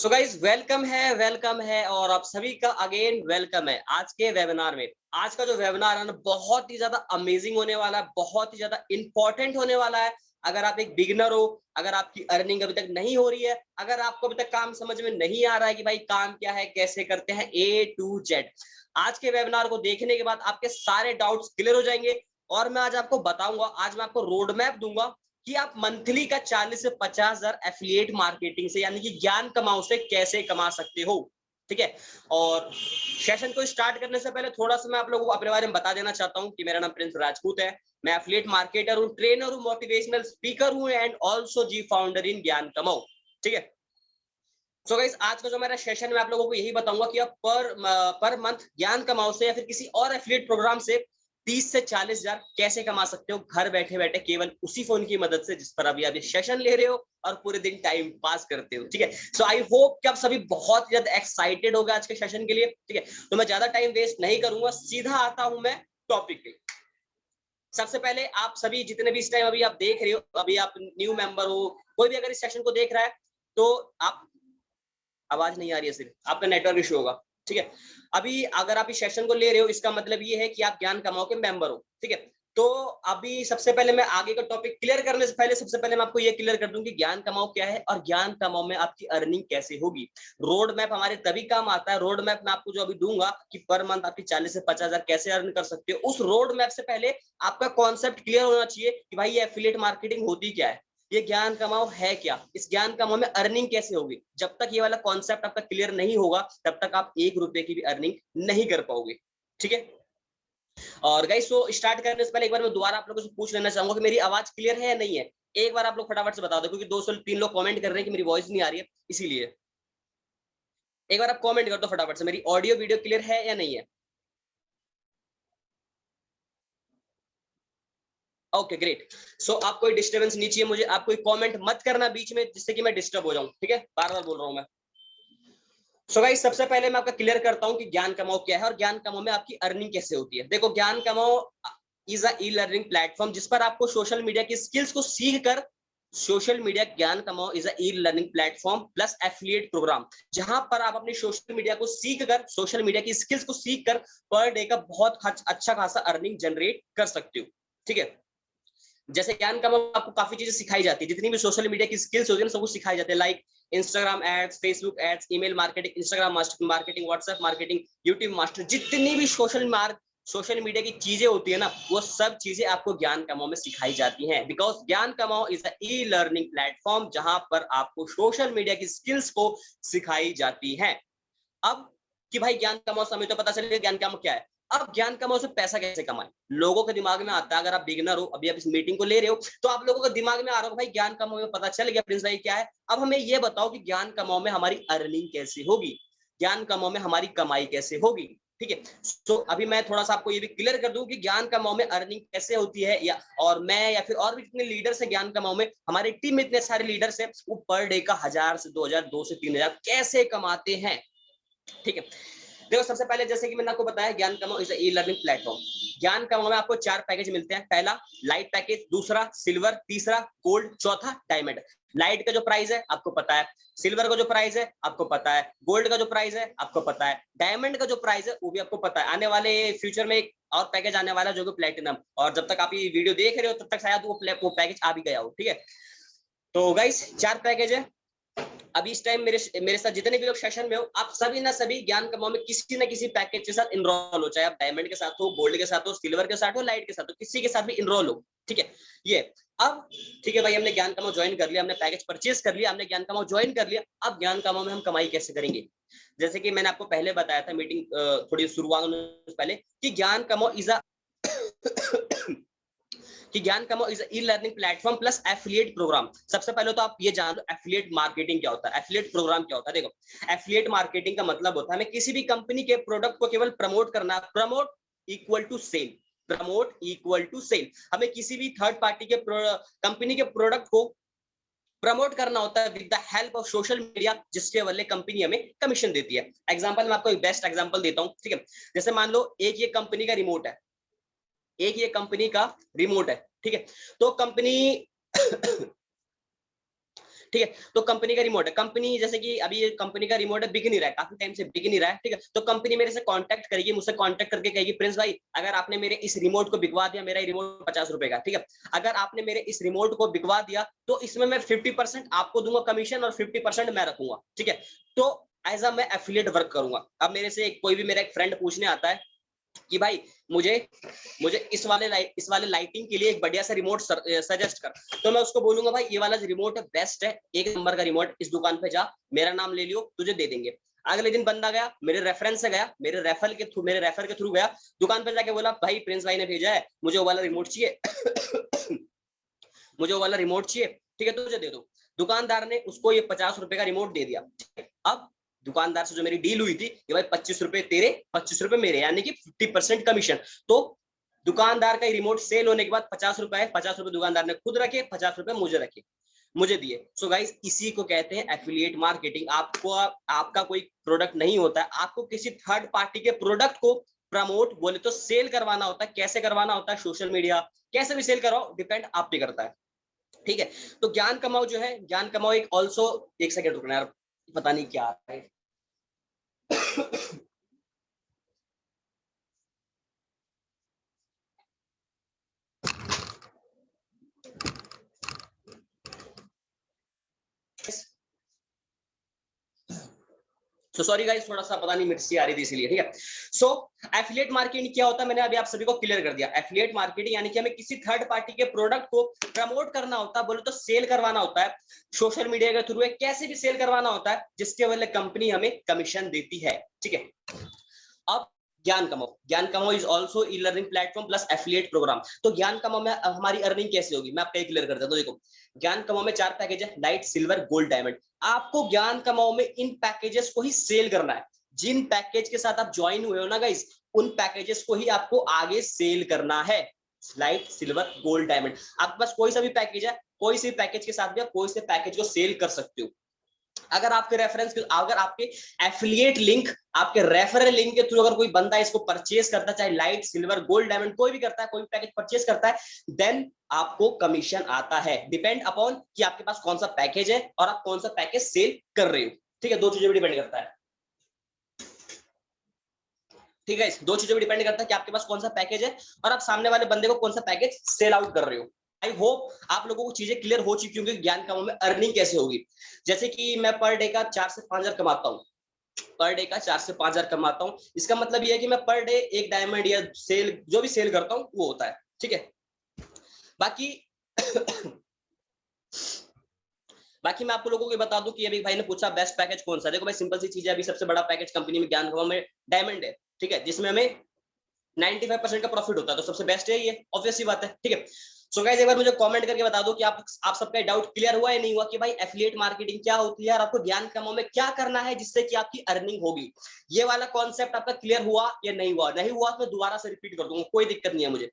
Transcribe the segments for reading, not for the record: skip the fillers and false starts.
So guys welcome है और आप सभी का अगेन वेलकम है आज के वेबिनार में। आज का जो वेबिनार है ना बहुत ही ज्यादा अमेजिंग होने वाला है, बहुत ही ज्यादा इंपॉर्टेंट होने वाला है। अगर आप एक बिगिनर हो, अगर आपकी अर्निंग अभी तक नहीं हो रही है, अगर आपको अभी तक काम समझ में नहीं आ रहा है कि भाई काम क्या है, कैसे करते हैं A to Z, आज के वेबिनार को देखने के बाद आपके सारे डाउट्स क्लियर हो जाएंगे। और मैं आज आपको बताऊंगा, आज मैं आपको रोड मैप दूंगा कि आप मंथली का 40 से 50,000 एफिलिएट मार्केटिंग से यानी कि ज्ञान कमाओ से कैसे कमा सकते हो। ठीक है। और सेशन को स्टार्ट करने से पहले थोड़ा सा मैं आप लोगों को अपने बारे में बता देना चाहता हूं कि मेरा नाम प्रिंस राजपूत है। मैं एफिलिएट मार्केटर हूं, ट्रेनर हूं, मोटिवेशनल स्पीकर हूं एंड ऑल्सो जी फाउंडर इन ज्ञान कमाओ। ठीक है। सो गाइस, आज का जो मेरा सेशन है मैं आप लोगों को यही बताऊंगा कि आप पर मंथ ज्ञान कमाओ से या फिर किसी और एफिलिएट प्रोग्राम से 30 से 40,000 कैसे कमा सकते हो घर बैठे बैठे, केवल उसी फोन की मदद से जिस पर अभी आप ये सेशन ले रहे हो और पूरे दिन टाइम पास करते हो। ठीक है। सो आई होप कि आप सभी बहुत ज्यादा एक्साइटेड हो गए आज के सेशन के लिए। ठीक है। तो मैं ज्यादा टाइम वेस्ट नहीं करूंगा, सीधा आता हूं मैं टॉपिक पे। सबसे पहले आप सभी जितने भी इस टाइम अभी आप देख रहे हो, अभी आप न्यू मेंबर हो, कोई भी अगर इस सेशन को देख रहा है तो आप, आवाज नहीं आ रही है, सिर्फ आपका नेटवर्क इशू होगा। ठीक है। अभी अगर आप इस सेशन को ले रहे हो इसका मतलब ये है कि आप ज्ञान कमाओ के मेंबर हो। ठीक है। तो अभी सबसे पहले मैं आगे का टॉपिक क्लियर करने से पहले सबसे पहले मैं आपको ये क्लियर कर दूं कि ज्ञान कमाओ क्या है और ज्ञान कमाओ में आपकी अर्निंग कैसे होगी। रोड मैप हमारे तभी काम आता है। रोड मैप मैं आपको जो अभी दूंगा कि पर मंथ आपकी 40 से 50,000 कैसे अर्न कर सकते हो, उस रोड मैप से पहले आपका कॉन्सेप्ट क्लियर होना चाहिए कि भाई ये एफिलिएट मार्केटिंग होती क्या है, ये ज्ञान कमाओ है क्या, इस ज्ञान कमाओ में अर्निंग कैसे होगी। जब तक ये वाला कॉन्सेप्ट आपका क्लियर नहीं होगा तब तक आप 1 रुपए की भी अर्निंग नहीं कर पाओगे। ठीक है। और गाइस, सो स्टार्ट करने से पहले एक बार मैं दोबारा आप लोगों से पूछ लेना चाहूंगा कि मेरी आवाज क्लियर है या नहीं है। एक बार आप लोग फटाफट से बता दो, क्योंकि 203 लोग कमेंट कर रहे हैं कि मेरी वॉइस नहीं आ रही है, इसीलिए एक बार आप कमेंट कर दो फटाफट से, मेरी ऑडियो वीडियो क्लियर है या नहीं है। Okay great. सो आप कोई डिस्टर्बेंस नहीं चाहिए मुझे, आप कोई कमेंट मत करना बीच में जिससे कि मैं डिस्टर्ब हो जाऊं। ठीक है, बार बार बोल रहा हूं मैं। सो गाइस, सबसे पहले मैं आपका क्लियर करता हूं कि ज्ञान कमाओ क्या है और ज्ञान कमाओ में आपकी अर्निंग कैसे होती है। देखो, ज्ञान Kamao is a e learning platform जिस पर आपको सोशल मीडिया की स्किल्स को सीख कर, social media Gyan Kamao is a e learning platform plus affiliate program, जहां पर आप अपनी सोशल मीडिया को सीख कर, सोशल मीडिया की स्किल्स को सीख कर पर डे का बहुत अच्छा खासा अर्निंग जनरेट कर सकते हो। ठीक है। जैसे ज्ञान का आपको काफी चीजें सिखाई जाती है, जितनी भी सोशल मीडिया की स्किल्स होती है ना सब कुछ सिखाई जाती है, like Instagram ads, Facebook ads, email marketing, Instagram marketing, WhatsApp marketing, YouTube master, जितनी भी सोशल मीडिया की चीजें होती है ना वो सब चीजें आपको ज्ञान कमाओ में सिखाई जाती हैं। बिकॉज ज्ञान Kamao is a e learning platform जहां पर आपको सोशल मीडिया की स्किल्स को सिखाई जाती है। अब कि भाई ज्ञान कमाओ से हमें तो पता चलेगा ज्ञान कमाओ क्या है। अब ज्ञान कमाओ से पैसा कैसे कमाए, लोगों के दिमाग में आता है। अगर आप बिगिनर हो, अभी आप इस मीटिंग को ले रहे हो, तो आप लोगों के दिमाग में आ रहा हो भाई ज्ञान कमाओ में पता चल गया प्रिंस भाई क्या है। अब हमें ये बताओ कि ज्ञान कमाओ में हमारी अर्निंग कैसे होगी, ज्ञान कमाओ में हमारी कमाई कैसे होगी। ठीक है। तो अभी मैं थोड़ा सा आपको ये भी क्लियर कर दूं कि ज्ञान कमाओ में अर्निंग कैसे होती है, या और मैं या फिर और भी जितने लीडर्स हैं ज्ञान कमाओ में, हमारी टीम में इतने सारे लीडर्स हैं, वो पर डे का 1000 से 2000, 2 से 3000 कैसे कमाते हैं। ठीक है। देखो, सबसे पहले जैसे कि मैंने आपको बताया ज्ञान Kamao is e learning platform. ज्ञान कमाओ में आपको 4 पैकेज मिलते हैं। पहला लाइट पैकेज, दूसरा सिल्वर, तीसरा गोल्ड, चौथा डायमंड। लाइट का जो प्राइस है आपको पता है, सिल्वर का जो प्राइस है आपको पता है, गोल्ड का जो प्राइस है आपको पता है, डायमंड का जो प्राइस है वो भी आपको पता है। आने वाले फ्यूचर में एक और पैकेज आने वाला जो कि प्लेटिनम, और जब तक आप ये वीडियो देख रहे हो तब तक शायद वो पैकेज आ भी गया हो। ठीक है। तो गाइस, 4 पैकेज है। अभी इस टाइम मेरे साथ जितने भी लोग सेशन में हो, आप सभी ना सभी ज्ञान कमाओ में किसी ना किसी पैकेज के साथ इनरोल हो, चाहे आप डायमंड के साथ हो, गोल्ड के साथ हो, सिल्वर के साथ हो, लाइट के साथ हो, किसी के साथ भी इनरोल हो। ठीक है। ये अब ठीक है भाई, हमने ज्ञान कमाओ ज्वाइन कर लिया, हमने पैकेज परचेज कर लिया, हमने ज्ञान कमाओ ज्वाइन कर लिया। अब ज्ञान कमाओ में हम कमाई कैसे करेंगे। जैसे कि मैंने आपको पहले बताया था मीटिंग थोड़ी शुरुआत होने से पहले कि ज्ञान कमाओ इज अ कि Gyan Kamao is e learning platform plus affiliate program. सबसे पहले तो आप ये जान लो एफिलिएट मार्केटिंग क्या होता है, एफिलिएट प्रोग्राम क्या होता है। देखो, एफिलिएट मार्केटिंग का मतलब होता है हमें किसी भी कंपनी के प्रोडक्ट को केवल प्रमोट करना। Promote equal to sell, promote equal to sell. हमें किसी भी थर्ड पार्टी के कंपनी के प्रोडक्ट को प्रमोट करना होता है with the help of social media, जिसके बदले कंपनी हमें कमीशन देती है। एग्जांपल मैं आपको एक बेस्ट एग्जांपल देता हूं। ठीक है। जैसे मान लो एक ये कंपनी का रिमोट है, एक ये कंपनी का रिमोट है। ठीक है। तो कंपनी ठीक है। तो कंपनी का रिमोट है, कंपनी जैसे कि अभी ये कंपनी का रिमोट है, बिक नहीं रहा है, काफी टाइम से बिक नहीं रहा है, ठीक है। तो कंपनी मेरे से कांटेक्ट करेगी, मुझसे कांटेक्ट करके कहेगी प्रिंस भाई अगर आपने मेरे इस रिमोट को बिकवा दिया, मेरा रिमोट 50 रुपए का, ठीक है, अगर आपने मेरे इस रिमोट को बिकवा दिया तो इसमें मैं 50% आपको दूंगा कमीशन और 50% मैं रखूंगा, ठीक है। तो एज अ मैं एफिलिएट वर्क करूंगा। अब मेरे से कोई भी मेरा एक फ्रेंड पूछने आता है कि भाई मुझे मुझे इस वाले लाइटिंग के लिए एक बढ़िया सा रिमोट सजेस्ट कर, तो मैं उसको बोलूंगा भाई ये वाला रिमोट बेस्ट है, एक नंबर का रिमोट, इस दुकान पे जा, मेरा नाम ले लियो, तुझे दे देंगे। अगले दिन बंदा गया, मेरे रेफरेंस से गया, मेरे रेफर के थ्रू गया, दुकान पे जाके बोला भाई प्रिंस भाई ने भेजा है, मुझे वो वाला रिमोट चाहिए मुझे वो वाला रिमोट चाहिए, ठीक है, तुझे दे दो। दुकानदार ने उसको ये 50 रुपए का रिमोट दे दिया। अब दुकानदार से जो मेरी डील हुई थी कि भाई 25 रुपए तेरे 25 रुपए मेरे, यानी कि 50% कमीशन। तो दुकानदार का रिमोट सेल होने के बाद 50 रुपए 50 रुपए दुकानदार ने खुद रखे, 50 रुपए मुझे रखे, मुझे दिए। सो गाइस इसी को कहते हैं एफिलिएट मार्केटिंग। आपको आपका कोई प्रोडक्ट नहीं होता है, आपको किसी थर्ड पार्टी के प्रोडक्ट को प्रमोट बोले तो सेल करवाना होता है। कैसे करवाना होता है, सोशल मीडिया, कैसे भी सेल करवाओ, डिपेंड आप पे करता है, ठीक है। तो ज्ञान कमाओ जो है, ज्ञान कमाओ एक ऑल्सो, एक सेकंड रुकना यार, पता नहीं क्या है सो सॉरी गाइस, थोड़ा सा पता नहीं मिर्ची आ रही थी इसलिए, ठीक है। सो एफिलिएट मार्केटिंग क्या होता है, मैंने अभी आप सभी को क्लियर कर दिया। एफिलिएट मार्केटिंग यानी कि हमें किसी थर्ड पार्टी के प्रोडक्ट को प्रमोट करना होता है, बोले तो सेल करवाना होता है, सोशल मीडिया के थ्रू है, कैसे भी सेल करवाना होता है, जिसके बदले कंपनी हमें कमीशन देती है, ठीक है। अब ज्ञान Kamao, Gyan Kamao is also e learning platform plus affiliate program. तो ज्ञान कमाओ में हमारी अर्निंग कैसे होगी, मैं आपको क्लियर करता हूं। तो देखो ज्ञान कमाओ में 4 पैकेज है, लाइट, सिल्वर, गोल्ड, डायमंड। आपको ज्ञान कमाओ में इन पैकेजेस को ही सेल करना है। जिन पैकेज के साथ आप ज्वाइन हुए हो ना गाइस, उन पैकेजेस को ही आपको आगे सेल करना है। लाइट, सिल्वर, गोल्ड, डायमंड, आपके पास कोई सा भी पैकेज है, कोई से पैकेज के साथ भी आप कोई से पैकेज को सेल कर सकते हो। अगर आपके रेफरेंस, अगर आपके एफिलिएट लिंक, आपके रेफरल लिंक के थ्रू अगर कोई बंदा इसको परचेज करता है, चाहे लाइट, सिल्वर, गोल्ड, डायमंड कोई भी करता है, कोई पैकेज परचेज करता है, देन आपको कमीशन आता है। डिपेंड अपॉन कि आपके पास कौन सा पैकेज है और आप कौन सा पैकेज सेल कर रहे हो, ठीक है। दो चीजों पर डिपेंड करता है, ठीक है, दो चीजों पर डिपेंड करता है कि आपके पास कौन सा पैकेज है और आप सामने वाले बंदे को कौन सा पैकेज सेल आउट कर रहे हो। आई होप आप लोगों को चीजें क्लियर हो चुकी होंगी, ज्ञान कमाओ में अर्निंग कैसे होगी। जैसे कि मैं पर डे का 4 से 5 हजार कमाता हूँ, पर डे का 4 से 5 हजार कमाता हूँ, इसका मतलब ये है कि मैं पर डे एक डायमंड या सेल जो भी सेल करता हूँ वो होता है, ठीक है। बाकी बाकी मैं आपको लोगों को बता दूं कि अभी भाई ने पूछा बेस्ट पैकेज कौन सा। देखो भाई सिंपल सी चीज है, अभी सबसे बड़ा पैकेज कंपनी में ज्ञान कमाओ में डायमंड है, ठीक है, जिसमें हमें 95% का प्रॉफिट होता है, तो सबसे बेस्ट है ये, ऑब्वियस सी बात है, ठीक है। सो गाइस एक बार मुझे कमेंट करके बता दो कि आप सबका डाउट क्लियर हुआ या नहीं हुआ कि भाई एफिलिएट मार्केटिंग क्या होती है और आपको ज्ञान कमाओ में क्या करना है जिससे कि आपकी अर्निंग होगी। ये वाला कॉन्सेप्ट आपका क्लियर हुआ या नहीं हुआ, नहीं हुआ तो दोबारा से रिपीट कर दूंगा, कोई दिक्कत नहीं है। मुझे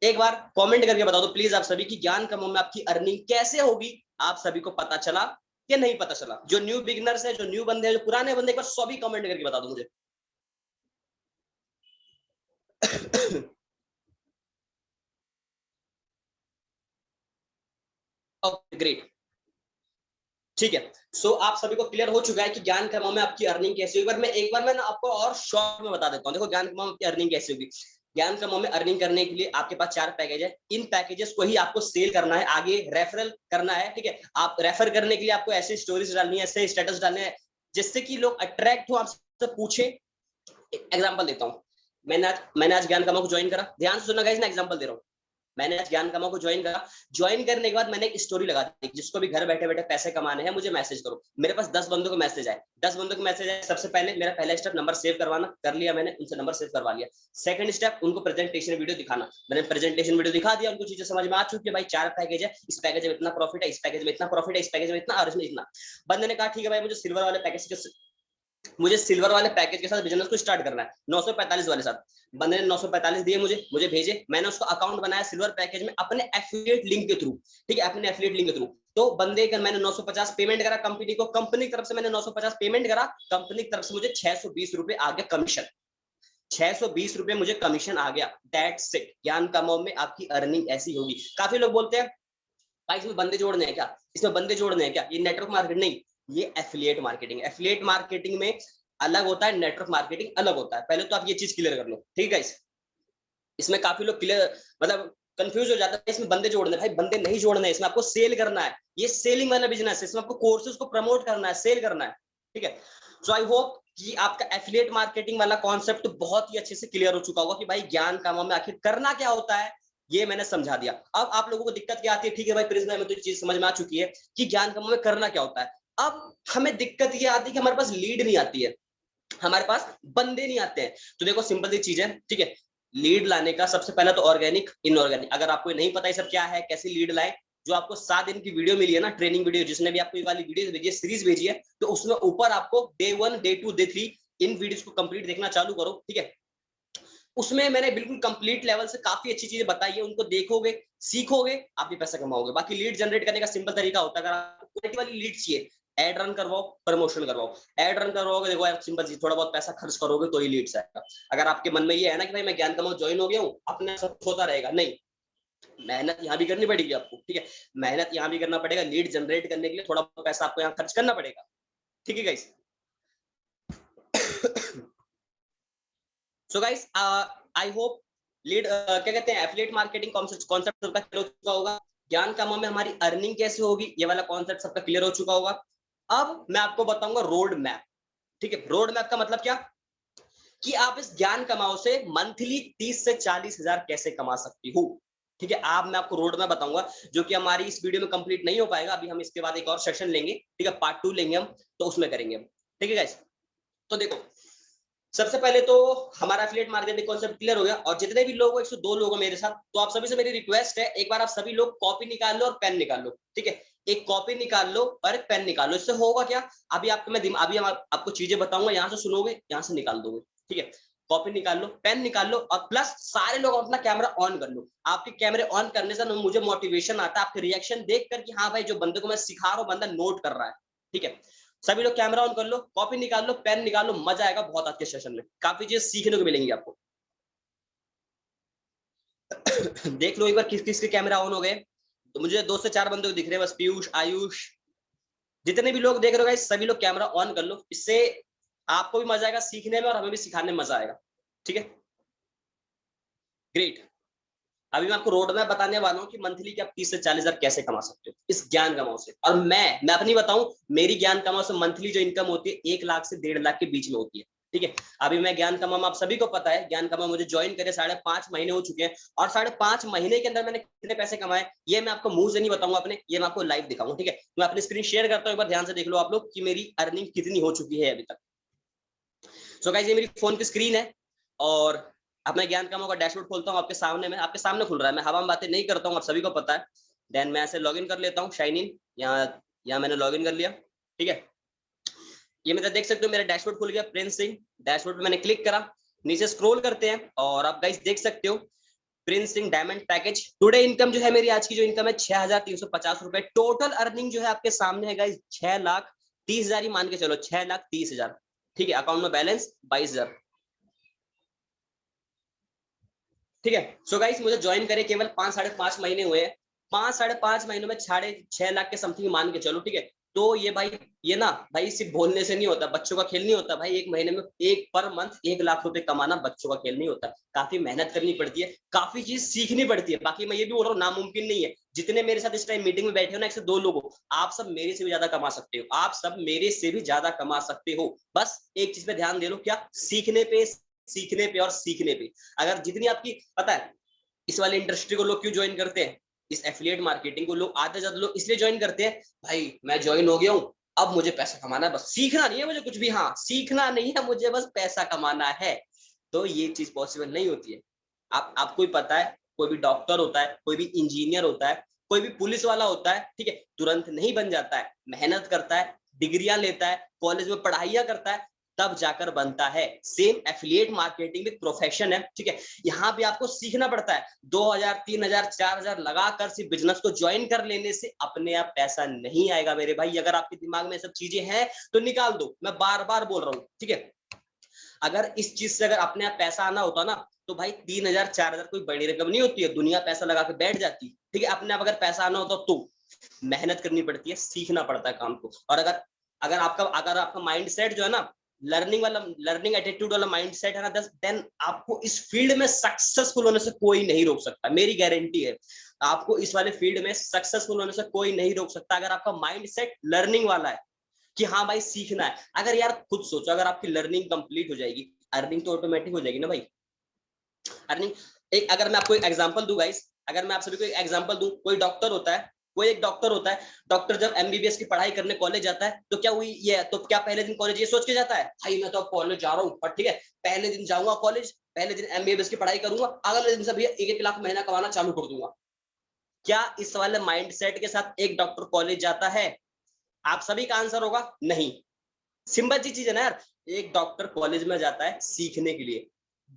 एक बार कमेंट करके बता दो प्लीज आप सभी की ज्ञान कमाओ में आपकी अर्निंग कैसे होगी, आप सभी को पता चला या नहीं पता चला। जो न्यू बिगिनर्स है, जो न्यू बंदे हैं, जो पुराने बंदे, एक बार सभी कमेंट करके बता दो मुझे ओके ग्रेट, ठीक है। सो आप सभी को क्लियर हो चुका है कि ज्ञान कमाओ में आपकी अर्निंग कैसे होगी। एक बार मैं ना आपको और शॉर्ट में बता देता हूँ। देखो ज्ञान कमाओ में आपकी अर्निंग कैसे होगी। ज्ञान कमाओ में अर्निंग करने के लिए आपके पास 4 पैकेज है, इन पैकेजेस को ही आपको सेल करना है, आगे रेफरल करना है, ठीक है। आप रेफर करने के लिए आपको ऐसी स्टोरीज डालनी है, ऐसे स्टेटस डालने हैं जिससे कि लोग अट्रैक्ट हो, आपसे पूछे। एग्जाम्पल देता हूँ, मैंने आज ज्ञान कमाओ को ज्वाइन करा, ध्यान से सुनना गाइस, मैं एग्जाम्पल दे रहा हूँ। मैंने आज ज्ञान कमाओ को ज्वाइन करा, ज्वाइन करने के बाद मैंने एक स्टोरी लगा दी, जिसको भी घर बैठे बैठे पैसे कमाने हैं मुझे मैसेज करो। मेरे पास 10 बंदों को मैसेज आए, 10 बंदों को मैसेज आए। सबसे पहले मेरा पहला स्टेप नंबर सेव करवाना, कर लिया मैंने, उनसे नंबर सेव करवा लिया। सेकंड स्टेप उनको प्रेजेंटेशन वीडियो दिखाना, मैंने प्रेजेंटेशन वीडियो दिखा दिया, उनको चीजें समझ में आ चुकी है, भाई 4 पैकेज है, इस पैकेज में इतना प्रॉफिट है, इस पैकेज में इतना प्रॉफिट है, इस पैकेज में इतना और इसमें इतना। बंदे ने कहा ठीक है भाई मुझे सिल्वर वाले पैकेज के साथ बिजनेस को स्टार्ट करना है, 945 वाले साथ। बंदे ने 945 दिए मुझे भेजे, मैंने उसका अकाउंट बनाया सिल्वर पैकेज में अपने एफिलिएट लिंक के थ्रू, ठीक है, अपने एफिलिएट लिंक के थ्रू। तो बंदे का मैंने 950 पेमेंट करा कंपनी को, कंपनी की तरफ से मैंने 950 पेमेंट करा, कंपनी की तरफ से मुझे 620 रुपए आ गया कमीशन, 620 रुपए मुझे कमीशन आ गया। दैट्स इट, ज्ञान कमाओ में आपकी अर्निंग ऐसी होगी। काफी लोग बोलते हैं भाई इसमें बंदे जोड़ने हैं क्या, इसमें बंदे जोड़ने हैं क्या? ये नेटवर्क मार्केटिंग नहीं, ये एफिलिएट मार्केटिंग। एफिलिएट मार्केटिंग में अलग होता है, नेटवर्क मार्केटिंग अलग होता है। पहले तो आप ये चीज क्लियर कर लो, ठीक है गाइस। इसमें काफी लोग क्लियर मतलब कंफ्यूज हो जाता है, इसमें बंदे जोड़ने, भाई बंदे नहीं जोड़ने, इसमें आपको सेल करना है। ये सेलिंग वाला बिजनेस है, इसमें आपको कोर्सेज को प्रमोट करना है, सेल करना है, ठीक है। सो आई होप कि आपका एफिलिएट मार्केटिंग वाला कॉन्सेप्ट बहुत ही अच्छे से क्लियर हो चुका होगा कि भाई ज्ञान कमाओ में आखिर करना क्या होता है, ये मैंने समझा दिया। अब आप लोगों को दिक्कत क्या आती है? ठीक है भाई प्रिंस भाई, में तो चीज समझ में आ चुकी है कि ज्ञान कमाओ में करना क्या होता है। अब हमें दिक्कत ये आती है कि हमारे पास लीड नहीं आती है, हमारे पास बंदे नहीं आते हैं। तो देखो सिंपल सी चीज है, ठीक है। लीड लाने का सबसे पहला तो ऑर्गेनिक, इनऑर्गेनिक। अगर आपको नहीं पता ये सब क्या है, कैसे लीड लाए, जो आपको 7 दिन की वीडियो मिली है ना, ट्रेनिंग वीडियो, जिसने भी आपको ये वाली वीडियो भेजी है, सीरीज भेजी है, तो उसमें ऊपर आपको डे 1, डे 2, डे 3 इन वीडियोस को कंप्लीट देखना चालू करो, ठीक है। उसमें मैंने बिल्कुल कंप्लीट लेवल से काफी अच्छी चीजें बताई है, उनको देखोगे, सीखोगे, आप भी पैसा कमाओगे। बाकी लीड जनरेट करने का सिंपल तरीका होता है, अगर आपको क्वालिटी वाली लीड चाहिए, एड रन करवाओ, प्रमोशन करवाओ। एड रन करवाओगे, देखो यार सिंपल सी, थोड़ा बहुत पैसा खर्च करोगे तो ही लीड्स आएगा। अगर आपके मन में ये है ना कि भाई मैं ज्ञान कमाओ ज्वाइन हो गया हूँ, अपने सब होता रहेगा, नहीं, मेहनत यहाँ भी करनी पड़ेगी आपको, ठीक है। मेहनत यहाँ भी करना पड़ेगा, लीड जनरेट करने के लिए थोड़ा बहुत पैसा आपको यहाँ खर्च करना पड़ेगा, ठीक है guys. So guys I hope lead क्या कहते हैं, एफिलिएट मार्केटिंग कॉन्सेप्ट सबका क्लियर हो चुका होगा। ज्ञान कमाओ में हमारी अर्निंग कैसे होगी, ये वाला कॉन्सेप्ट सबका क्लियर हो चुका होगा। अब मैं आपको बताऊंगा रोड मैप, ठीक है। रोड मैप का मतलब क्या कि आप इस ज्ञान कमाओ से मंथली 30 से 40 हजार कैसे कमा सकती हो, ठीक है। आप मैं आपको रोड मैप बताऊंगा, जो कि हमारी इस वीडियो में कंप्लीट नहीं हो पाएगा। अभी हम इसके बाद एक और सेशन लेंगे, ठीक है, पार्ट 2 लेंगे हम, तो उसमें करेंगे हम, ठीक है गाइस। तो देखो सबसे पहले तो हमारा एफिलिएट मार्केटिंग कॉन्सेप्ट क्लियर हो गया। और जितने भी लोग 102 लोग हैं मेरे साथ, तो आप सभी से मेरी रिक्वेस्ट है, एक बार आप सभी लोग कॉपी निकाल लो और पेन निकाल लो, ठीक है। एक कॉपी निकाल लो और एक पेन निकाल लो। इससे होगा क्या, अभी आपको मैं अभी आपको चीजें बताऊंगा, यहाँ से सुनोगे, यहाँ से निकाल दोगे, ठीक है। कॉपी निकाल लो, पेन निकाल लो, और प्लस सारे लोग अपना कैमरा ऑन कर लो। आपके कैमरे ऑन करने से मुझे मोटिवेशन आता है, आपके रिएक्शन देख कर कि हाँ भाई जो बंदे को मैं सिखा रहा हूँ बंदा नोट कर रहा है, ठीक है। सभी लोग कैमरा ऑन कर लो, कॉपी निकाल लो, पेन निकाल लो, मजा आएगा बहुत आज के सेशन में, काफी चीज सीखने को मिलेंगी आपको। देख लो एक बार किस किस के कैमरा ऑन हो गए। तो मुझे 2 से 4 बंदे को दिख रहे हैं बस, पीयूष, आयुष, जितने भी लोग देख रहे हो गाइस, सभी लोग कैमरा ऑन कर लो। इससे आपको भी मजा आएगा सीखने में और हमें भी सिखाने में मजा आएगा, ठीक है। ग्रेट। अभी मैं आपको रोड मैप बताने वाला हूँ कि मंथली के आप 30 से 40 हजार कैसे कमा सकते हो इस ज्ञान कमाओ से। और मैं अपनी बताऊं, मेरी ज्ञान कमाओ से मंथली जो इनकम होती है 1 लाख से 1.5 लाख के बीच में होती है, ठीक है। अभी मैं ज्ञान कमाओ, आप सभी को पता है, ज्ञान कमाओ मुझे ज्वाइन करे 5.5 महीने हो चुके हैं, और 5.5 महीने के अंदर मैंने कितने पैसे कमाए ये मैं आपको मुंह से नहीं बताऊंगा अपने, ये मैं आपको लाइव दिखाऊंगा, ठीक है। मैं अपनी स्क्रीन शेयर करता हूँ, एक बार ध्यान से देख लो आप लोग कि मेरी अर्निंग कितनी हो चुकी है अभी तक। सो गाइस ये मेरी फोन की स्क्रीन है, और अब मैं ज्ञान कमाओ का डैशबोर्ड खोलता हूँ आपके सामने में, आपके सामने खुल रहा है, मैं हवा में बातें नहीं करता हूँ, आप सभी को पता है। देन मैं ऐसे लॉगिन कर लेता हूँ, शाइन इन, यहाँ मैंने लॉगिन कर लिया, ठीक है। ये मेरा देख सकते हो मेरा डैशबोर्ड खुल गया, प्रिंस सिंह डैशबोर्ड पे मैंने क्लिक करा, नीचे स्क्रॉल करते हैं और आप गाइस देख सकते हो Prince Singh diamond package. Today income जो है मेरी आज की जो इनकम है 6,350 रुपए। टोटल अर्निंग जो है आपके सामने है गाइस 6,30,000 ही मान के चलो, 6,30,000, ठीक है। अकाउंट में बैलेंस 22,000, ठीक है। सो गाइस मुझे ज्वाइन करे केवल 5 साढ़े 5 महीने हुए हैं, 5 साढ़े 5 महीनों में 6.5 लाख के समथिंग मान के चलो, ठीक है। तो ये भाई, ये ना भाई सिर्फ बोलने से नहीं होता, बच्चों का खेल नहीं होता भाई। एक महीने में एक पर मंथ 1 लाख रुपए कमाना बच्चों का खेल नहीं होता, काफी मेहनत करनी पड़ती है, काफी चीज सीखनी पड़ती है। बाकी मैं ये भी बोल रहा हूँ नामुमकिन नहीं है। जितने मेरे साथ इस टाइम मीटिंग में बैठे हो ना, 102 लोग हो, आप सब मेरे से भी ज्यादा कमा सकते हो, आप सब मेरे से भी ज्यादा कमा सकते हो। बस एक चीज पे ध्यान दे लो, क्या? सीखने पे, सीखने पे और सीखने पे। अगर जितनी आपकी, पता है इस वाली इंडस्ट्री को लोग क्यों ज्वाइन करते हैं, इस एफिलिएट मार्केटिंग को लोग आधे ज्यादा लोग इसलिए ज्वाइन करते हैं, भाई मैं ज्वाइन हो गया हूँ, अब मुझे पैसा कमाना है, बस सीखना नहीं है मुझे कुछ भी, हाँ सीखना नहीं है मुझे, बस पैसा कमाना है। तो ये चीज पॉसिबल नहीं होती है। आपको ही पता है, कोई भी डॉक्टर होता है, कोई भी इंजीनियर होता है, कोई भी पुलिस वाला होता है, ठीक है, तुरंत नहीं बन जाता है, मेहनत करता है, डिग्रियां लेता है, कॉलेज में पढ़ाइयां करता है, तब जाकर बनता है। सेम एफिलिएट मार्केटिंग एक प्रोफेशन है, ठीक है। यहाँ भी आपको सीखना पड़ता है। 2,000 3,000 4,000 लगाकर सिर्फ बिजनेस को ज्वाइन कर लेने से अपने आप पैसा नहीं आएगा मेरे भाई। अगर आपके दिमाग में सब चीजें हैं तो निकाल दो, मैं बार बार बोल रहा हूँ, ठीक है। अगर इस चीज से अगर अपने आप पैसा आना होता ना, तो भाई 3,000 4,000 कोई बड़ी रकम नहीं होती है, दुनिया पैसा लगा के बैठ जाती, ठीक है। अपने आप अगर पैसा आना होता तो मेहनत करनी पड़ती है, सीखना पड़ता है काम को। और अगर आपका माइंड सेट जो है ना, लर्निंग एटीट्यूड वाला माइंड सेट है ना, देन आपको इस फील्ड में सक्सेसफुल होने से कोई नहीं रोक सकता, मेरी गारंटी है। आपको इस वाले फील्ड में सक्सेसफुल होने से कोई नहीं रोक सकता, अगर आपका माइंड सेट लर्निंग वाला है कि हाँ भाई सीखना है। अगर यार खुद सोचो, अगर आपकी लर्निंग कंप्लीट हो जाएगी, अर्निंग तो ऑटोमेटिक हो जाएगी ना भाई। अर्निंग एक, अगर मैं आपको एक एग्जांपल दूं गाइस, अगर मैं आप सभी को एक एग्जांपल दूं, कोई डॉक्टर होता है, कोई एक डॉक्टर होता है, डॉक्टर जब एमबीबीएस की पढ़ाई करने कॉलेज जाता है तो क्या हुई ये, तो क्या पहले दिन कॉलेज ये सोच के जाता है भाई मैं तो कॉलेज जा रहा हूँ, और ठीक है पहले दिन जाऊंगा कॉलेज, पहले दिन एमबीबीएस की पढ़ाई करूंगा, अगले दिन से भैया 1-1 लाख महीना कमाना चालू कर दूंगा? क्या इस वाले माइंडसेट के साथ एक डॉक्टर कॉलेज जाता है? आप सभी का आंसर होगा नहीं। सिंपल सी चीज है ना यार, एक डॉक्टर कॉलेज में जाता है सीखने के लिए,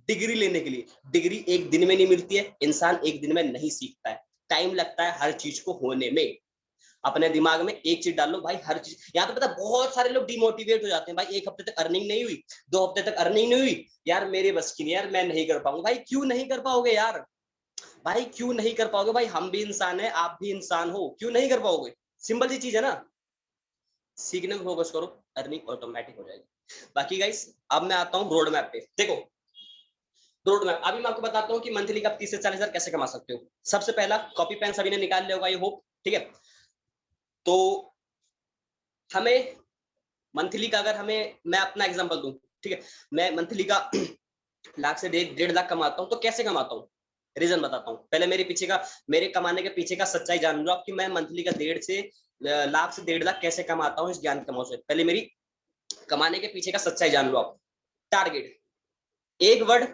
डिग्री लेने के लिए। डिग्री एक दिन में नहीं मिलती है, इंसान एक दिन में नहीं सीखता है, टाइम लगता है हर चीज को होने में। अपने दिमाग में एक चीज डाल लो भाई, हर चीज। यहाँ पे पता बहुत सारे लोग डिमोटिवेट हो जाते हैं भाई, 1 हफ्ते तक अर्निंग नहीं हुई, 2 हफ्ते तक अर्निंग नहीं हुई, यार मेरे बस की नहीं, यार मैं नहीं कर पाऊंगा। भाई क्यों नहीं कर पाओगे यार, भाई क्यों नहीं कर पाओगे भाई? हम भी इंसान है, आप भी इंसान हो, क्यों नहीं कर पाओगे? सिंपल सी चीज है ना, सीखने में फोकस करो, अर्निंग ऑटोमेटिक हो जाएगी। बाकी गाइस अब मैं आता हूँ रोड मैप पे। देखो रोड मैप, अभी मैं आपको बताता हूँ कि मंथली का 30 से 40 हजार कैसे कमा सकते हो। सबसे पहला कॉपी पेन सभी ने निकाल लिया होगा ये होप, ठीक है। तो हमें मंथली का, अगर हमें, मैं अपना एग्जांपल दूं, ठीक है, मैं मंथली का लाख से 1.5 लाख कमाता हूँ, तो कैसे कमाता हूँ, रीजन बताता हूँ। पहले मेरे कमाने के पीछे का सच्चाई जान लो आप, कि मैं मंथली का 1.5 से 1.5 लाख कैसे कमाता हूँ इस ज्ञान कमाओ से। पहले मेरी कमाने के पीछे का सच्चाई जान लो आप। टारगेट, एक वर्ड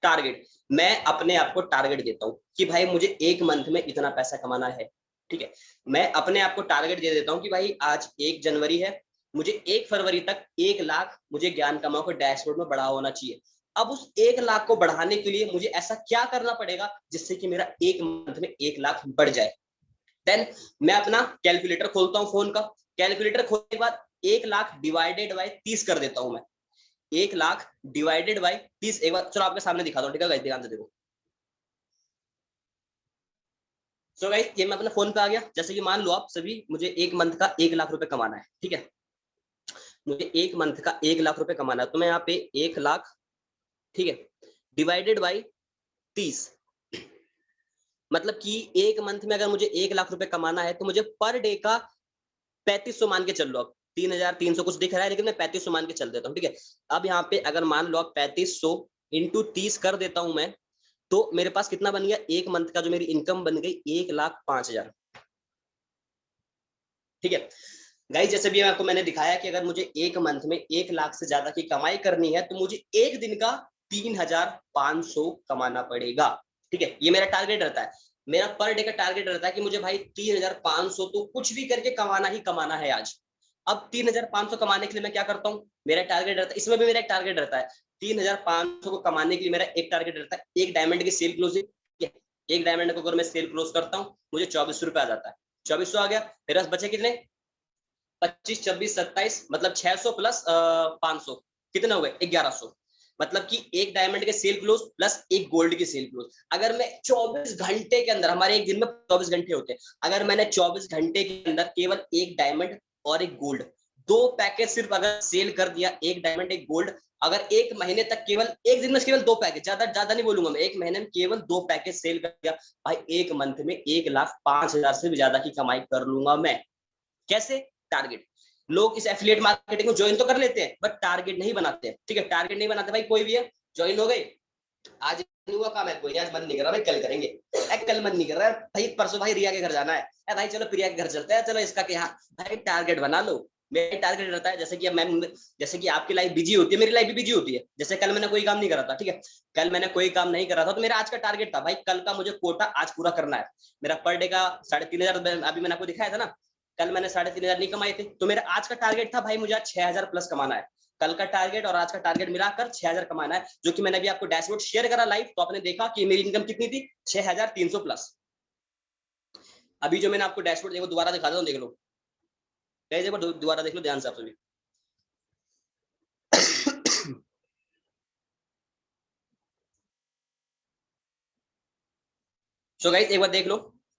टारगेट। मैं अपने आप को टारगेट देता हूँ कि भाई मुझे एक मंथ में इतना पैसा कमाना है, ठीक है। मैं अपने आप को टारगेट दे देता हूँ कि भाई आज 1 जनवरी है, मुझे 1 फरवरी तक 1 लाख मुझे ज्ञान कमाओ को डैशबोर्ड में बढ़ा होना चाहिए। अब उस 1 लाख को बढ़ाने के लिए मुझे ऐसा क्या करना पड़ेगा जिससे कि मेरा एक मंथ में 1 लाख बढ़ जाए। देन मैं अपना कैलकुलेटर खोलता हूँ फोन का, कैलकुलेटर खोलने के बाद 1 लाख डिवाइडेड बाय 30 कर देता हूँ मैं। 1 लाख डिवाइडेड बाय 30, एक बार चलो आपके सामने दिखा दो, ठीक है गाइस, ध्यान से देखो। सो गाइस ये मैं अपने फोन पे आ गया, जैसे कि मान लो आप सभी, मुझे एक मंथ का 1 लाख रुपए कमाना है, ठीक है। मुझे एक मंथ का 1 लाख रुपए कमाना है, तो मैं यहाँ पे 1 लाख, ठीक है, डिवाइडेड बाई 30, मतलब कि एक मंथ में अगर मुझे 1 लाख रुपए कमाना है तो मुझे पर डे का 3500 मान के चल लो। अब 3300 कुछ दिख रहा है, लेकिन मैं 3500 मान के चल देता हूँ, ठीक है। अब यहाँ पे अगर मान लो आप 3500 इंटू 30 कर देता हूं मैं, तो मेरे पास कितना बन गया, एक मंथ का जो मेरी इनकम बन गई 1,05,000, ठीक है। गाइस जैसे भी आपको मैंने दिखाया कि अगर मुझे एक मंथ में 1 लाख से ज्यादा की कमाई करनी है तो मुझे एक दिन का 3,500 कमाना पड़ेगा, ठीक है। ये मेरा टारगेट रहता है, मेरा पर डे का टारगेट रहता है कि मुझे भाई 3,500 तो कुछ भी करके कमाना ही कमाना है आज। अब 3,500 कमाने के लिए मैं क्या करता हूँ, मेरा टारगेट रहता है, इसमें भी मेरा एक टारगेट रहता है। 3,500 को कमाने के लिए मेरा एक टारगेट रहता है, एक डायमंड की सेल क्लोजिंग। एक डायमंड को अगर मैं सेल क्लोज करता हूँ मुझे 2400 रुपए आ जाता है। 2400 आ गया, मेरे पास बचे कितने, 25, 26, 27, मतलब 600 प्लस 500, कितने हो गए, 1100। मतलब कि एक डायमंड के सेल क्लोज प्लस एक गोल्ड की सेल क्लोज। अगर मैं 24 घंटे के अंदर, हमारे एक दिन में 24 घंटे होते हैं, अगर मैंने 24 घंटे के अंदर केवल एक डायमंड और एक गोल्ड, 2 पैकेज सिर्फ अगर सेल कर दिया, एक डायमंड एक गोल्ड, अगर एक महीने तक केवल, एक दिन में केवल 2 पैकेज, ज्यादा नहीं बोलूंगा मैं, एक महीने में केवल 2 पैकेज सेल कर दिया, भाई एक मंथ में 1,05,000 से भी ज्यादा की कमाई कर लूंगा मैं। कैसे, टारगेट। लोग इस एफिलिएट मार्केटिंग को ज्वाइन तो कर लेते हैं बट टारगेट नहीं बनाते हैं, ठीक है। टारगेट नहीं बनाते भाई, कोई भी है ज्वाइन हो गए, आज नहीं हुआ काम है कोई, आज मन नहीं कर रहा भाई, कल करेंगे, कल मन नहीं कर रहा है भाई, परसों भाई रिया के घर जाना है भाई, चलो प्रिया के घर चलते हैं, चलो इसका क्या, भाई टारगेट बना लो। मेरा टारगेट रहता है, जैसे कि मैं, जैसे कि आपकी लाइफ बिजी होती है, मेरी लाइफ भी बिजी होती है। जैसे कल मैंने कोई काम नहीं करा था, ठीक है, कल मैंने कोई काम नहीं करा था, तो मेरा आज का टारगेट था भाई, कल का मुझे कोटा आज पूरा करना है। मेरा पर डे का 3,500, अभी मैंने आपको दिखाया था ना, कल मैंने 3,500 नहीं कमाए थे, तो मेरा आज का टारगेट था भाई मुझे आज 6,000 प्लस कमाना है। कल का टारगेट और आज का टारगेट मिलाकर 6,000 कमाना है, जो कि मैंने अभी आपको डैशबोर्ड शेयर करा लाइव, तो आपने देखा कि मेरी इनकम कितनी थी, 6,300 प्लस। अभी जो मैंने आपको डैशबोर्ड देखो, दोबारा दिखा दो, देख लो, दोबारा देख लो ध्यान से आप सभी। सो गाइस एक बार देख लो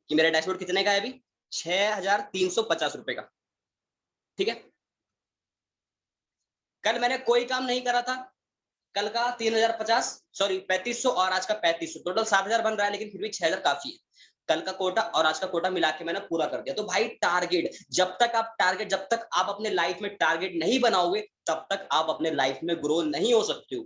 कि मेरा डैशबोर्ड कितने का है अभी, 6,350 रुपए का, ठीक है। कल मैंने कोई काम नहीं करा था, कल का 3,050 सॉरी 3,500 और आज का 3,500, टोटल 7,000 बन रहा है, लेकिन फिर भी 6,000 काफी है। कल का कोटा और आज का कोटा मिला के मैंने पूरा कर दिया। तो भाई टारगेट, जब तक आप अपने लाइफ में टारगेट नहीं बनाओगे तब तक आप अपने लाइफ में ग्रो नहीं हो सकते हो।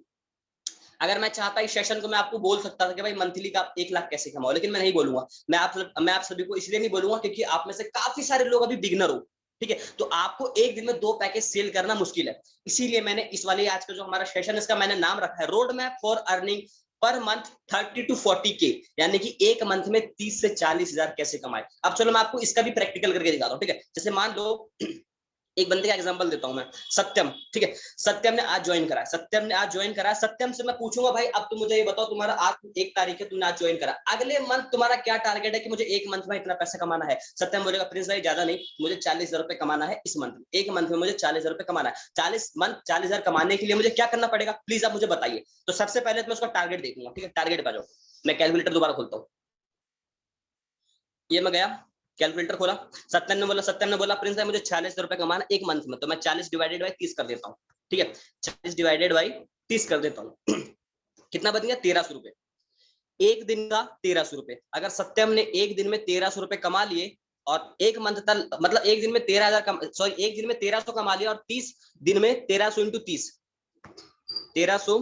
अगर मैं चाहता इस सेशन को मैं आपको बोल सकता था कि भाई मंथली का आप 1 लाख कैसे कमाओ, लेकिन मैं नहीं बोलूंगा। मैं आप सभी को इसलिए नहीं बोलूंगा क्योंकि आप में से काफी सारे लोग अभी बिगिनर हो, ठीक है। तो आपको एक दिन में 2 पैकेज सेल करना मुश्किल है, इसीलिए मैंने इस वाले आज का जो हमारा सेशन इसका मैंने नाम रखा है road map for earning per month 30 to 40K, यानी कि एक मंथ में 30 से 40 हजार कैसे कमाए। अब चलो मैं आपको इसका भी प्रैक्टिकल करके दिखाता हूँ, ठीक है। जैसे मान लो एक बंदे का एग्जांपल देता हूं मैं, सत्यम, ठीक है। सत्यम ने आज ज्वाइन करा, सत्यम से मैं पूछूंगा भाई अब तुम मुझे ये बताओ, तुम्हारा आज 1 तारीख है, तुमने आज ज्वाइन करा, अगले मंथ तुम्हारा क्या टारगेट है कि मुझे एक मंथ में इतना पैसा कमाना है। सत्यम बोलेगा प्रिंस भाई ज्यादा नहीं, मुझे 40,000 रुपए कमाना है इस मंथ में, एक मंथ में मुझे 40,000 रुपए कमाना है। 40,000 कमाने के लिए मुझे क्या करना पड़ेगा, प्लीज आप मुझे बताइए। तो सबसे पहले तो मैं उसका टारगेट देखूंगा, ठीक है। टारगेट पे आ जाओ, मैं कैलकुलेटर दोबारा खोलता हूँ, ये मैं गया कैलकुलेटर खोला। सत्यम ने बोला प्रिंस भाई मुझे 40,000 रुपए कमाना एक मंथ में, तो मैं 40 डिवाइडेड बाई 30 कर देता हूँ, ठीक है। 40 डिवाइडेड बाई 30 कर देता हूँ कितना बन गया, 1,300 रुपए। एक दिन का 1,300 रुपए। अगर सत्यम ने एक दिन में 1,300 रुपए कमा लिए और एक मंथ तक, मतलब एक दिन में 13,000 सॉरी एक दिन में 1,300 कमा लिया और 30 दिन में 1,300 इंटू 30, 1,300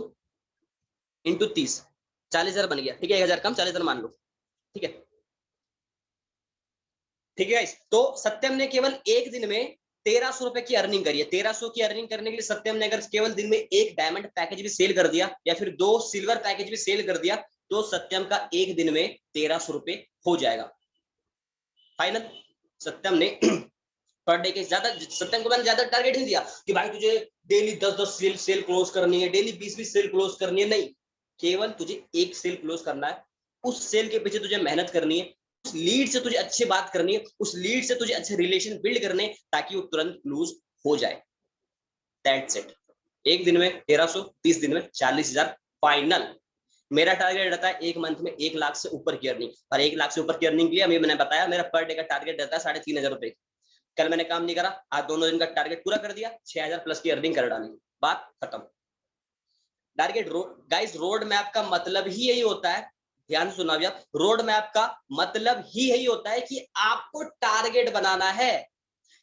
इंटू 30, 40,000 बन गया, ठीक है। 1,000 कम 40,000 मान लो, ठीक है, ठीक है गाइस। तो सत्यम ने केवल एक दिन में 1,300 रुपए की अर्निंग करी है। 1,300 की अर्निंग करने के लिए सत्यम ने अगर केवल दिन में एक डायमंड पैकेज भी सेल कर दिया या फिर 2 सिल्वर पैकेज भी सेल कर दिया तो सत्यम का एक दिन में 1,300 रुपए हो जाएगा फाइनल। सत्यम ने पर डे के ज्यादा, सत्यम को मैंने ज्यादा टारगेट नहीं दिया कि भाई तुझे डेली 10-10 सेल क्लोज करनी है, डेली 20-20 सेल क्लोज करनी है, नहीं। केवल तुझे एक सेल क्लोज करना है, उस सेल के पीछे तुझे मेहनत करनी है, उस लीड से तुझे अच्छी बात करनी है, उस लीड से तुझे अच्छे रिलेशन बिल्ड करने ताकि वो तुरंत क्लोज हो जाए। That's it. एक दिन में 1,300, 30 दिन में 40,000 फाइनल। मेरा टारगेट रहता है एक मंथ में 1 लाख से ऊपर की अर्निंग, और 1 लाख से ऊपर की अर्निंग के लिए अभी मैंने बताया मेरा पर डे का टारगेट रहता है 3,500 रुपए। कल मैंने काम नहीं करा, आज दोनों दिन का टारगेट पूरा कर दिया, 6,000 प्लस की अर्निंग कर डाली, बात खत्म। टारगेट गाइस, रोड मैप का मतलब ही यही होता है, ध्यान से सुना भैया, रोड मैप का मतलब ही यही होता है कि आपको टारगेट बनाना है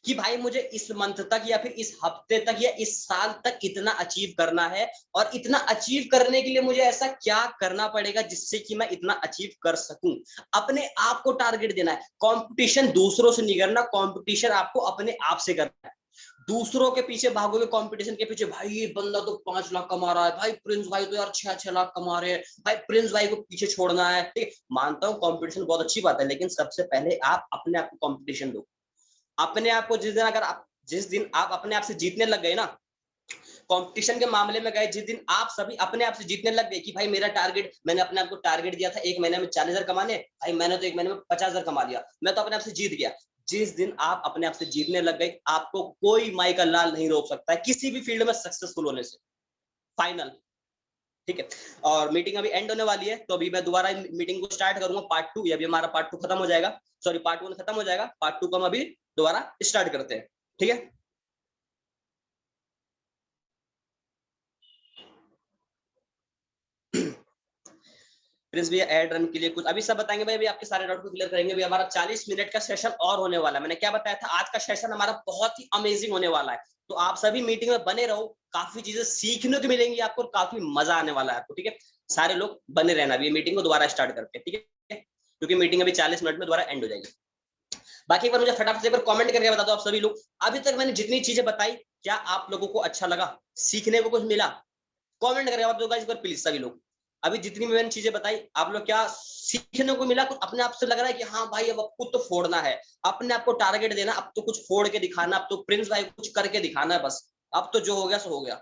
कि भाई मुझे इस मंथ तक या फिर इस हफ्ते तक या इस साल तक इतना अचीव करना है, और इतना अचीव करने के लिए मुझे ऐसा क्या करना पड़ेगा जिससे कि मैं इतना अचीव कर सकूं। अपने आप को टारगेट देना है, कंपटीशन दूसरों से नहीं करना, कंपटीशन आपको अपने आप से करना है। दूसरों के पीछे भागोगे, कंपटीशन के पीछे, भाई ये बंदा तो 5 लाख कमा रहा है, भाई प्रिंस भाई तो यार 6-6 लाख कमा रहे हैं, भाई प्रिंस भाई को पीछे छोड़ना है, ठीक। मानता हूँ कंपटीशन बहुत अच्छी बात है, लेकिन सबसे पहले आप अपने आप को कंपटीशन दो। अपने आप को जिस दिन आप अपने आप से जीतने लग गए ना, कंपटीशन के मामले में गए, जिस दिन आप सभी अपने आप से जीतने लग गए कि भाई मेरा टारगेट, मैंने अपने आप को टारगेट दिया था एक महीने में 40,000 कमाने, भाई मैंने तो एक महीने में 50,000 कमा लिया, मैं तो अपने आप से जीत गया। जिस दिन आप अपने आप से जीतने लग गए, आपको कोई माई का लाल नहीं रोक सकता है किसी भी फील्ड में सक्सेसफुल होने से, फाइनल, ठीक है। और मीटिंग अभी एंड होने वाली है, तो अभी मैं दोबारा मीटिंग को स्टार्ट करूंगा पार्ट 2, अभी हमारा पार्ट 2 खत्म हो जाएगा, सॉरी पार्ट 1 खत्म हो जाएगा, पार्ट 2 को हम अभी दोबारा स्टार्ट करते हैं, ठीक है। प्रिंस भैया एड रन के लिए कुछ अभी सब बताएंगे भाई, अभी आपके सारे डाउट को क्लियर करेंगे। अभी हमारा 40 मिनट का सेशन और होने वाला है, मैंने क्या बताया था, आज का सेशन हमारा बहुत ही अमेजिंग होने वाला है, तो आप सभी मीटिंग में बने रहो, काफी चीजें सीखने को मिलेंगी आपको, काफी मजा आने वाला है आपको, ठीक है। सारे लोग बने रहना, अभी मीटिंग को दोबारा स्टार्ट करते हैं, ठीक है, क्योंकि मीटिंग अभी 40 मिनट में दोबारा एंड हो जाएगी। बाकी एक बार मुझे फटाफट से एक बार कमेंट करके बता दो आप सभी लोग, अभी तक मैंने जितनी चीजें बताई क्या आप लोगों को अच्छा लगा, सीखने को कुछ मिला, कमेंट करके आप लोग इस बार प्लीज सभी लोग। अभी जितनी भी मैंने चीजें बताई आप लोग क्या सीखने को मिला, कुछ अपने आप से लग रहा है कि हाँ भाई अब कुछ तो फोड़ना है, अपने आप को टारगेट देना, अब तो कुछ फोड़ के दिखाना, अब तो प्रिंस भाई कुछ करके दिखाना है, बस अब तो जो हो गया सो हो गया।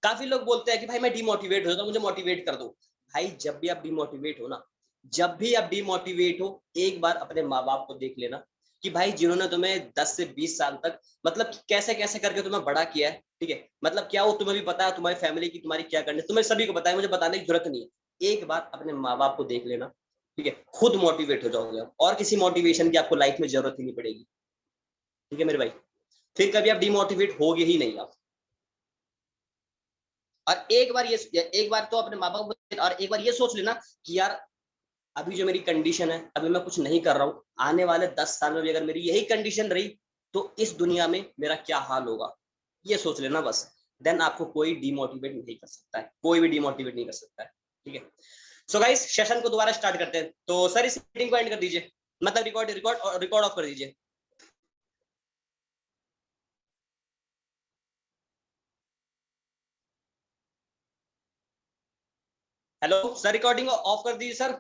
काफी लोग बोलते हैं कि भाई मैं डिमोटिवेट हो जाता हूं, मुझे मोटिवेट कर दो। भाई जब भी आप डिमोटिवेट हो ना, जब भी आप डिमोटिवेट हो, एक बार अपने माँ बाप को देख लेना कि भाई जिन्होंने तुम्हें 10 से 20 साल तक मतलब कैसे कैसे करके तुम्हें बड़ा किया है, ठीक है, मतलब क्या वो तुम्हें भी पता है तुम्हारी फैमिली की तुम्हारी क्या करनी है, तुम्हें सभी को पता है, मुझे बताने की जरूरत नहीं है। एक बार अपने माँ बाप को देख लेना, ठीक है, खुद मोटिवेट हो जाओगे आप, और किसी मोटिवेशन की आपको लाइफ में जरूरत ही नहीं पड़ेगी। ठीक है मेरे भाई, फिर कभी आप डिमोटिवेट होगे ही नहीं आप। और एक बार तो अपने माँ बाप को, और एक बार ये सोच लेना कि यार अभी जो मेरी कंडीशन है, अभी मैं कुछ नहीं कर रहा हूँ, आने वाले 10 साल में भी अगर मेरी यही कंडीशन रही तो इस दुनिया में मेरा क्या हाल होगा, ये सोच लेना बस। देन आपको कोई डिमोटिवेट नहीं कर सकता है, कोई भी डिमोटिवेट नहीं कर सकता है। ठीक है, सो गाइस सेशन को दोबारा स्टार्ट करते हैं। तो सर इस मीटिंग को एंड कर दीजिए, मतलब रिकॉर्ड ऑफ कर दीजिए। हेलो सर, रिकॉर्डिंग ऑफ कर दीजिए सर।